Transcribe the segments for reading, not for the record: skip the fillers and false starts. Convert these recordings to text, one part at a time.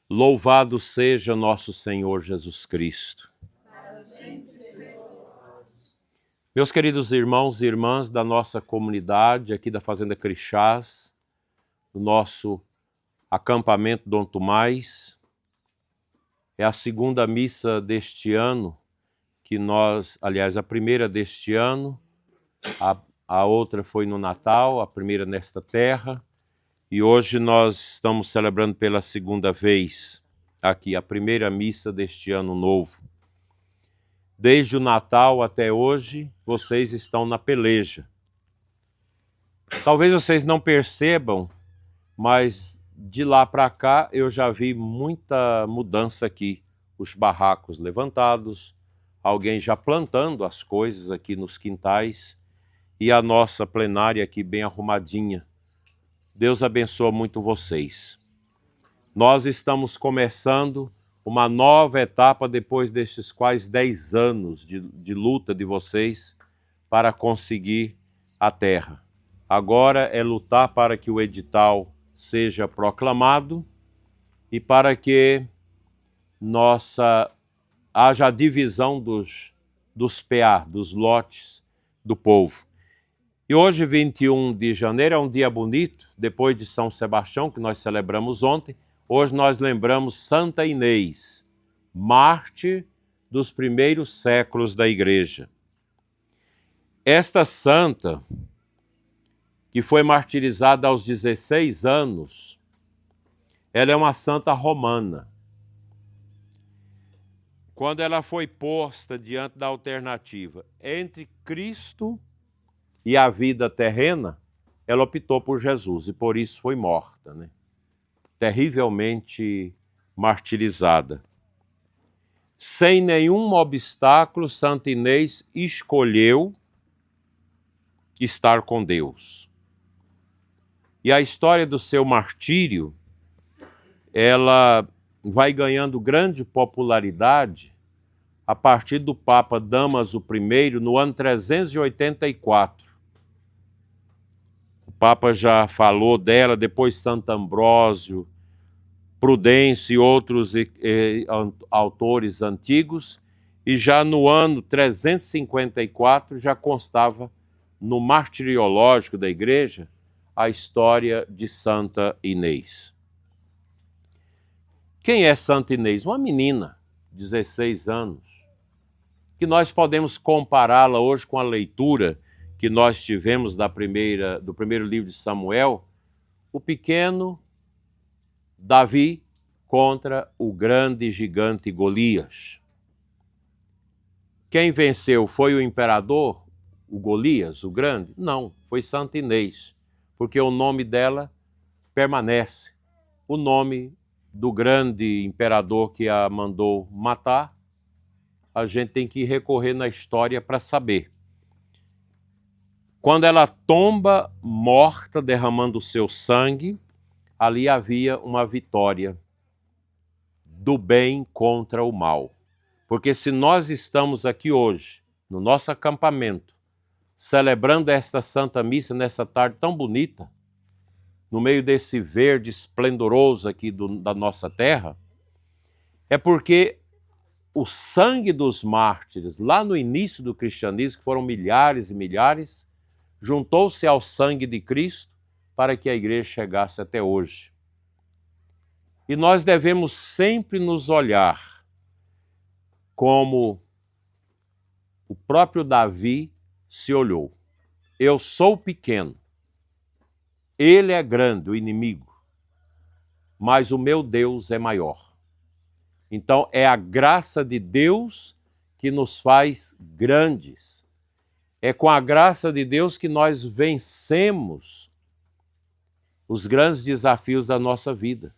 Louvado seja nosso Senhor Jesus Cristo. Meus queridos irmãos e irmãs da nossa comunidade, aqui da Fazenda Crixás, do nosso acampamento Dom Tomás, é a segunda missa deste ano, que nós, aliás, a primeira deste ano, a outra foi no Natal, a primeira nesta terra, e hoje nós estamos celebrando pela segunda vez aqui a primeira missa deste ano novo. Desde o Natal até hoje, vocês estão na peleja. Talvez vocês não percebam, mas de lá para cá eu já vi muita mudança aqui. Os barracos levantados, alguém já plantando as coisas aqui nos quintais e a nossa plenária aqui bem arrumadinha. Deus abençoa muito vocês. Nós estamos começando uma nova etapa depois destes quase 10 anos de luta de vocês para conseguir a terra. Agora é lutar para que o edital seja proclamado e para que haja a divisão dos PA, dos lotes do povo. E hoje, 21 de janeiro, é um dia bonito, depois de São Sebastião, que nós celebramos ontem. Hoje nós lembramos Santa Inês, mártir dos primeiros séculos da Igreja. Esta santa, que foi martirizada aos 16 anos, ela é uma santa romana. Quando ela foi posta diante da alternativa entre Cristo e a vida terrena, ela optou por Jesus e por isso foi morta, né? Terrivelmente martirizada. Sem nenhum obstáculo, Santa Inês escolheu estar com Deus. E a história do seu martírio, ela vai ganhando grande popularidade a partir do Papa Damaso I, no ano 384. O Papa já falou dela, depois Santo Ambrósio, Prudêncio e outros autores antigos, e já no ano 354 já constava no martiriológico da Igreja a história de Santa Inês. Quem é Santa Inês? Uma menina, 16 anos, que nós podemos compará-la hoje com a leitura que nós tivemos do primeiro livro de Samuel, o pequeno Davi contra o grande gigante Golias. Quem venceu foi o imperador, o Golias, o grande? Não, foi Santa Inês, porque o nome dela permanece. O nome do grande imperador que a mandou matar, a gente tem que recorrer na história para saber. Quando ela tomba morta, derramando o seu sangue, ali havia uma vitória do bem contra o mal. Porque se nós estamos aqui hoje, no nosso acampamento, celebrando esta Santa Missa nessa tarde tão bonita, no meio desse verde esplendoroso aqui da nossa terra, é porque o sangue dos mártires, lá no início do cristianismo, que foram milhares e milhares, juntou-se ao sangue de Cristo para que a igreja chegasse até hoje. E nós devemos sempre nos olhar como o próprio Davi se olhou. Eu sou pequeno, ele é grande, o inimigo, mas o meu Deus é maior. Então é a graça de Deus que nos faz grandes. É com a graça de Deus que nós vencemos os grandes desafios da nossa vida.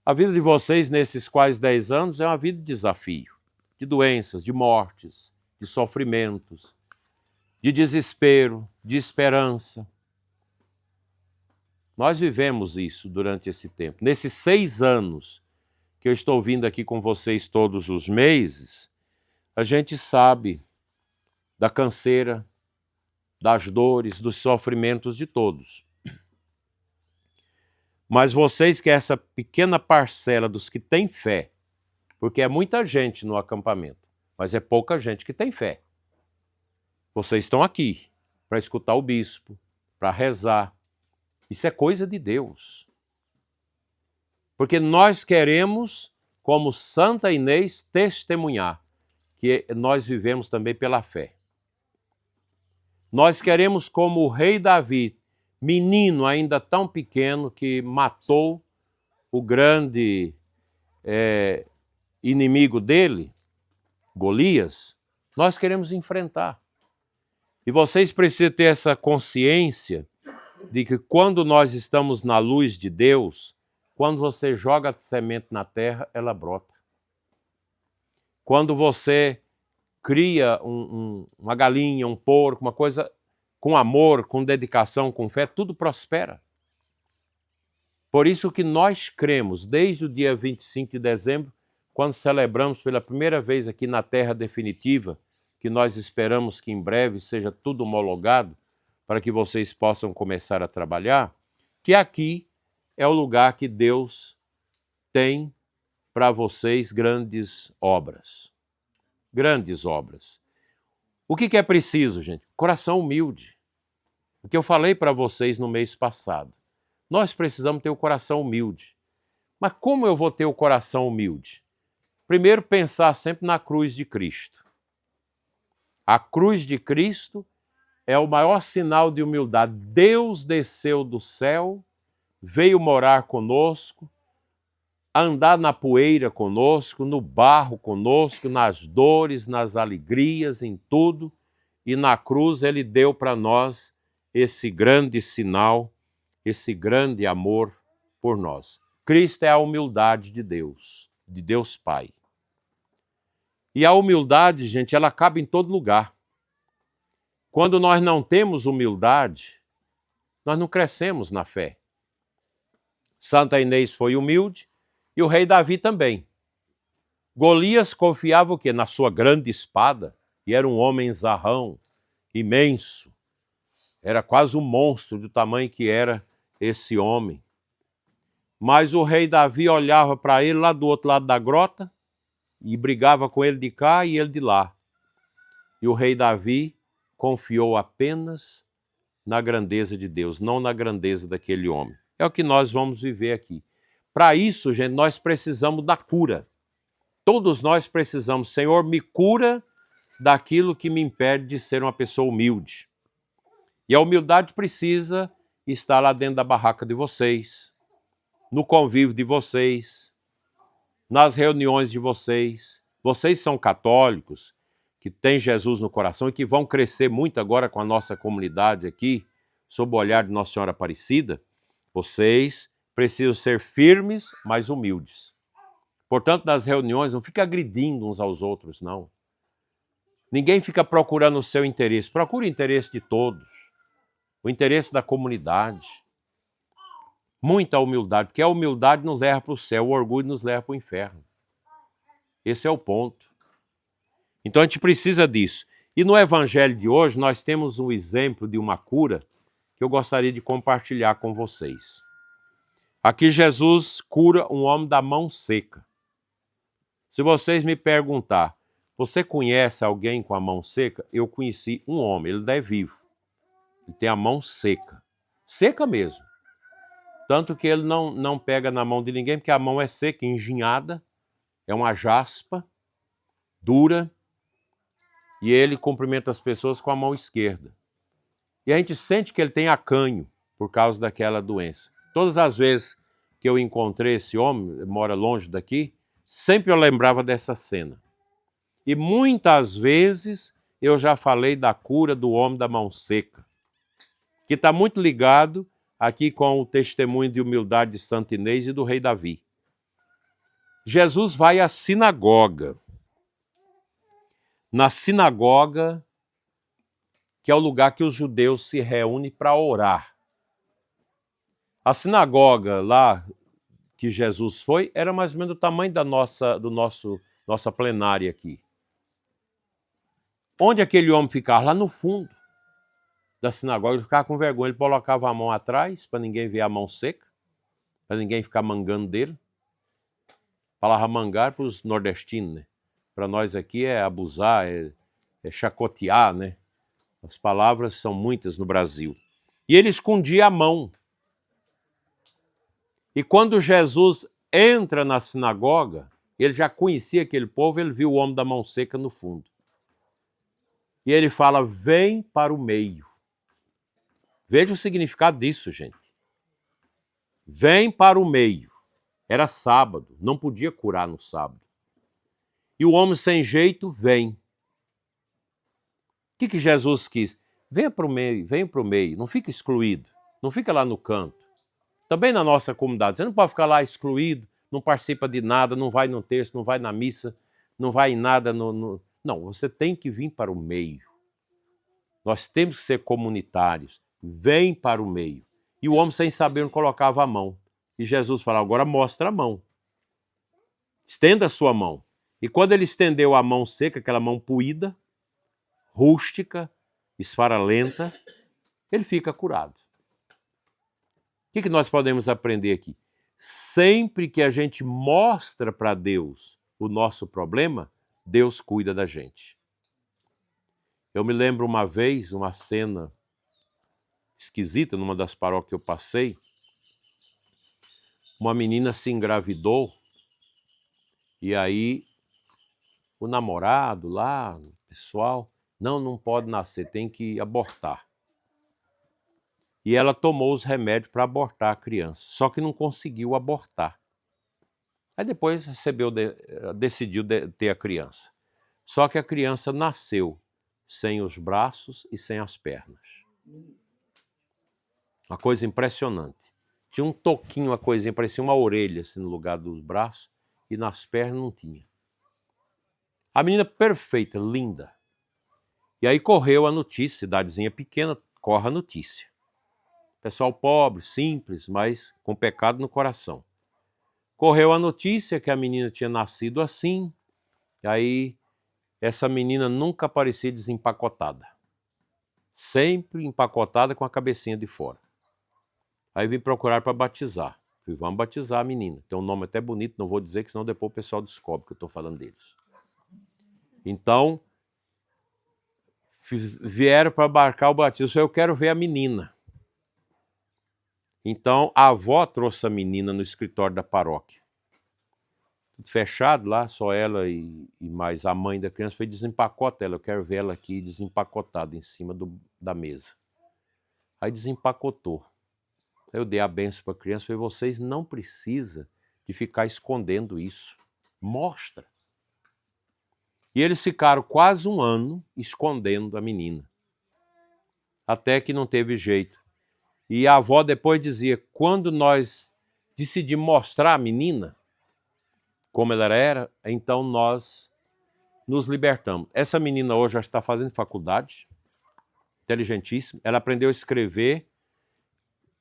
A vida de vocês nesses quase 10 anos é uma vida de desafio, de doenças, de mortes, de sofrimentos, de desespero, de esperança. Nós vivemos isso durante esse tempo. Nesses 6 anos que eu estou vindo aqui com vocês todos os meses, a gente sabe da canseira, das dores, dos sofrimentos de todos. Mas vocês que é essa pequena parcela dos que têm fé, porque é muita gente no acampamento, mas é pouca gente que tem fé. Vocês estão aqui para escutar o bispo, para rezar. Isso é coisa de Deus. Porque nós queremos, como Santa Inês, testemunhar que nós vivemos também pela fé. Nós queremos, como o rei Davi, menino ainda tão pequeno, que matou o grande inimigo dele, Golias, nós queremos enfrentar. E vocês precisam ter essa consciência de que quando nós estamos na luz de Deus, quando você joga a semente na terra, ela brota. Quando você cria uma galinha, um porco, uma coisa com amor, com dedicação, com fé, tudo prospera. Por isso que nós cremos, desde o dia 25 de dezembro, quando celebramos pela primeira vez aqui na Terra Definitiva, que nós esperamos que em breve seja tudo homologado, para que vocês possam começar a trabalhar, que aqui é o lugar que Deus tem para vocês grandes obras. Grandes obras. O que é preciso, gente? Coração humilde. O que eu falei para vocês no mês passado. Nós precisamos ter o coração humilde. Mas como eu vou ter o coração humilde? Primeiro, pensar sempre na cruz de Cristo. A cruz de Cristo é o maior sinal de humildade. Deus desceu do céu, veio morar conosco, andar na poeira conosco, no barro conosco, nas dores, nas alegrias, em tudo. E na cruz ele deu para nós esse grande sinal, esse grande amor por nós. Cristo é a humildade de Deus Pai. E a humildade, gente, ela cabe em todo lugar. Quando nós não temos humildade, nós não crescemos na fé. Santa Inês foi humilde e o rei Davi também. Golias confiava o quê? Na sua grande espada, e era um homem zarrão, imenso. Era quase um monstro do tamanho que era esse homem. Mas o rei Davi olhava para ele lá do outro lado da grota e brigava com ele de cá e ele de lá. E o rei Davi confiou apenas na grandeza de Deus, não na grandeza daquele homem. É o que nós vamos viver aqui. Para isso, gente, nós precisamos da cura. Todos nós precisamos. Senhor, me cura daquilo que me impede de ser uma pessoa humilde. E a humildade precisa estar lá dentro da barraca de vocês, no convívio de vocês, nas reuniões de vocês. Vocês são católicos, que têm Jesus no coração e que vão crescer muito agora com a nossa comunidade aqui, sob o olhar de Nossa Senhora Aparecida. Vocês precisam ser firmes, mas humildes. Portanto, nas reuniões, não fica agredindo uns aos outros, não. Ninguém fica procurando o seu interesse. Procure o interesse de todos. O interesse da comunidade. Muita humildade, porque a humildade nos leva para o céu, o orgulho nos leva para o inferno. Esse é o ponto. Então a gente precisa disso. E no evangelho de hoje nós temos um exemplo de uma cura que eu gostaria de compartilhar com vocês. Aqui Jesus cura um homem da mão seca. Se vocês me perguntar, você conhece alguém com a mão seca? Eu conheci um homem, ele ainda é vivo. Ele tem a mão seca. Seca mesmo. Tanto que ele não pega na mão de ninguém, porque a mão é seca, enginhada, é uma jaspa, dura, e ele cumprimenta as pessoas com a mão esquerda. E a gente sente que ele tem acanho por causa daquela doença. Todas as vezes que eu encontrei esse homem, ele mora longe daqui, sempre eu lembrava dessa cena. E muitas vezes eu já falei da cura do homem da mão seca, que está muito ligado aqui com o testemunho de humildade de Santa Inês e do rei Davi. Jesus vai à sinagoga. Na sinagoga, que é o lugar que os judeus se reúnem para orar. A sinagoga lá que Jesus foi era mais ou menos do tamanho da nossa plenária aqui. Onde aquele homem ficava? Lá no fundo da sinagoga. Ele ficava com vergonha, ele colocava a mão atrás para ninguém ver a mão seca. para ninguém ficar mangando dele. A palavra mangar para os nordestinos, né? Para nós aqui é abusar, é chacotear, né? As palavras são muitas no Brasil. E ele escondia a mão. E quando Jesus entra na sinagoga, ele já conhecia aquele povo, ele viu o homem da mão seca no fundo. E ele fala, vem para o meio. Veja o significado disso, gente. Vem para o meio. Era sábado, não podia curar no sábado. E o homem sem jeito vem. O que Jesus quis? Venha para o meio, venha para o meio, não fica excluído, não fica lá no canto. Também na nossa comunidade, você não pode ficar lá excluído, não participa de nada, não vai no terço, não vai na missa, não vai em nada. Não, você tem que vir para o meio. Nós temos que ser comunitários. Vem para o meio. E o homem sem saber onde colocava a mão. E Jesus falou, agora mostra a mão. Estenda a sua mão. E quando ele estendeu a mão seca, aquela mão puída, rústica, esfarelenta, ele fica curado. O que nós podemos aprender aqui? Sempre que a gente mostra para Deus o nosso problema, Deus cuida da gente. Eu me lembro uma vez, uma cena esquisita, numa das paróquias que eu passei, uma menina se engravidou e aí o namorado lá, o pessoal, não pode nascer, tem que abortar. E ela tomou os remédios para abortar a criança, só que não conseguiu abortar. Aí depois decidiu ter a criança. Só que a criança nasceu sem os braços e sem as pernas. Uma coisa impressionante. Tinha um toquinho, uma coisinha, parecia uma orelha assim, no lugar dos braços, e nas pernas não tinha. A menina perfeita, linda. E aí correu a notícia, cidadezinha pequena, corre a notícia. Pessoal pobre, simples, mas com pecado no coração. Correu a notícia que a menina tinha nascido assim, e aí essa menina nunca aparecia desempacotada. Sempre empacotada com a cabecinha de fora. Aí vim procurar para batizar. Falei, vamos batizar a menina. Tem um nome até bonito, não vou dizer, que senão depois o pessoal descobre que eu estou falando deles. Então, vieram para marcar o batismo. Eu quero ver a menina. Então, a avó trouxe a menina no escritório da paróquia. Tudo fechado lá, só ela e mais a mãe da criança. Falei, desempacota ela, eu quero ver ela aqui desempacotada em cima da mesa. Aí desempacotou. Eu dei a benção para a criança, falei, vocês não precisam de ficar escondendo isso. Mostra. E eles ficaram quase um ano escondendo a menina. Até que não teve jeito. E a avó depois dizia, quando nós decidimos mostrar a menina, como ela era, então nós nos libertamos. Essa menina hoje já está fazendo faculdade, inteligentíssima. Ela aprendeu a escrever.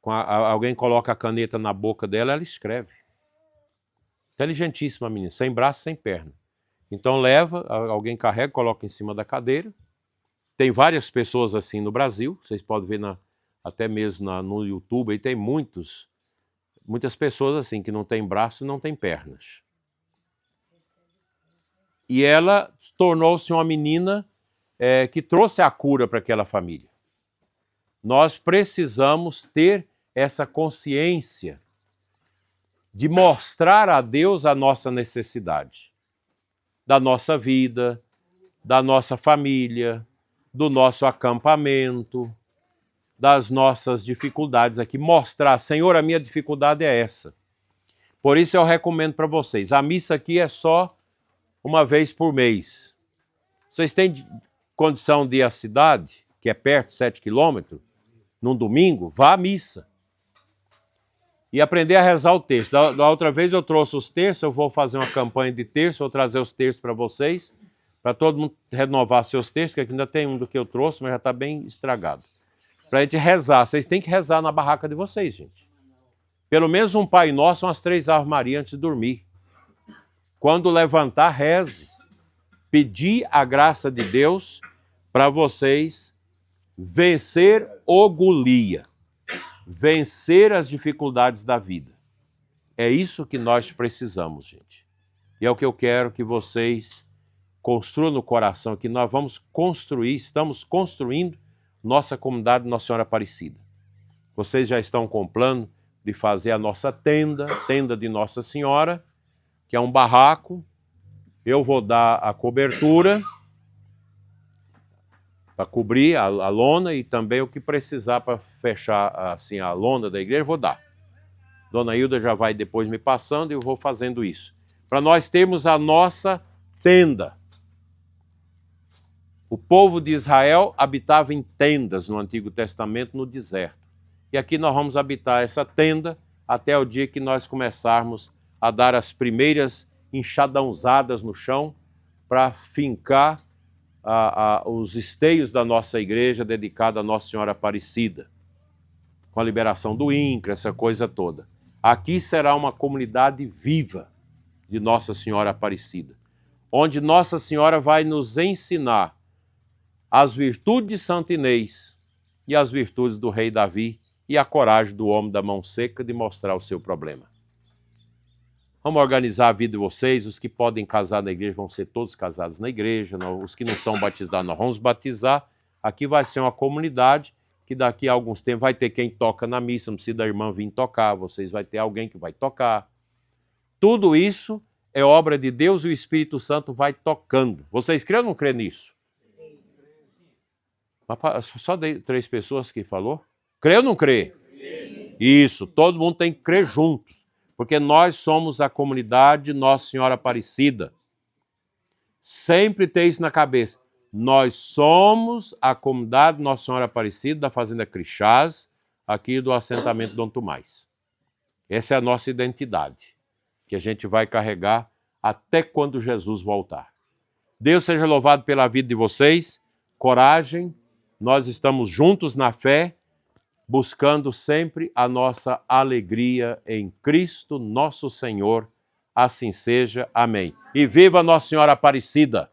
Alguém coloca a caneta na boca dela, ela escreve. Inteligentíssima menina, sem braço, sem perna. Então leva, alguém carrega, coloca em cima da cadeira. Tem várias pessoas assim no Brasil, vocês podem ver até mesmo no YouTube, aí tem muitas pessoas assim que não têm braço e não têm pernas. E ela tornou-se uma menina que trouxe a cura para aquela família. Nós precisamos ter essa consciência de mostrar a Deus a nossa necessidade, da nossa vida, da nossa família, do nosso acampamento, das nossas dificuldades aqui. Mostrar, Senhor, a minha dificuldade é essa. Por isso eu recomendo para vocês, a missa aqui é só uma vez por mês. Vocês têm condição de ir à cidade, que é perto, 7 quilômetros, num domingo, vá à missa. E aprender a rezar o terço. Da outra vez eu trouxe os terços, eu vou fazer uma campanha de terço, vou trazer os terços para vocês, para todo mundo renovar seus terços, que aqui ainda tem um do que eu trouxe, mas já está bem estragado. Para a gente rezar. Vocês têm que rezar na barraca de vocês, gente. Pelo menos um Pai Nosso, umas 3 Ave Maria antes de dormir. Quando levantar, reze. Pedir a graça de Deus para vocês vencer o Golias. Vencer as dificuldades da vida. É isso que nós precisamos, gente. E é o que eu quero que vocês construam no coração, que nós vamos construir, estamos construindo nossa comunidade Nossa Senhora Aparecida. Vocês já estão com o plano de fazer a nossa tenda de Nossa Senhora, que é um barraco. Eu vou dar a cobertura para cobrir a lona e também o que precisar para fechar assim, a lona da igreja, eu vou dar. Dona Hilda já vai depois me passando e eu vou fazendo isso. Para nós termos a nossa tenda. O povo de Israel habitava em tendas no Antigo Testamento, no deserto. E aqui nós vamos habitar essa tenda até o dia que nós começarmos a dar as primeiras enxadãozadas no chão para fincar os esteios da nossa igreja dedicada a Nossa Senhora Aparecida, com a liberação do INCRA, essa coisa toda. Aqui será uma comunidade viva de Nossa Senhora Aparecida, onde Nossa Senhora vai nos ensinar as virtudes de Santo Inês e as virtudes do rei Davi e a coragem do homem da mão seca de mostrar o seu problema. Vamos organizar a vida de vocês. Os que podem casar na igreja vão ser todos casados na igreja. Os que não são batizados, nós vamos batizar. Aqui vai ser uma comunidade que daqui a alguns tempos vai ter quem toca na missa. Não precisa da irmã vir tocar, vocês vai ter alguém que vai tocar. Tudo isso é obra de Deus e o Espírito Santo vai tocando. Vocês creem ou não creem nisso? Só 3 pessoas que falou? Crê ou não crê? Sim. Isso, todo mundo tem que crer juntos. Porque nós somos a comunidade Nossa Senhora Aparecida. Sempre tem isso na cabeça. Nós somos a comunidade Nossa Senhora Aparecida da Fazenda Crixás, aqui do assentamento Dom Tomás. Essa é a nossa identidade, que a gente vai carregar até quando Jesus voltar. Deus seja louvado pela vida de vocês. Coragem, nós estamos juntos na fé, buscando sempre a nossa alegria em Cristo, nosso Senhor. Assim seja. Amém. E viva Nossa Senhora Aparecida!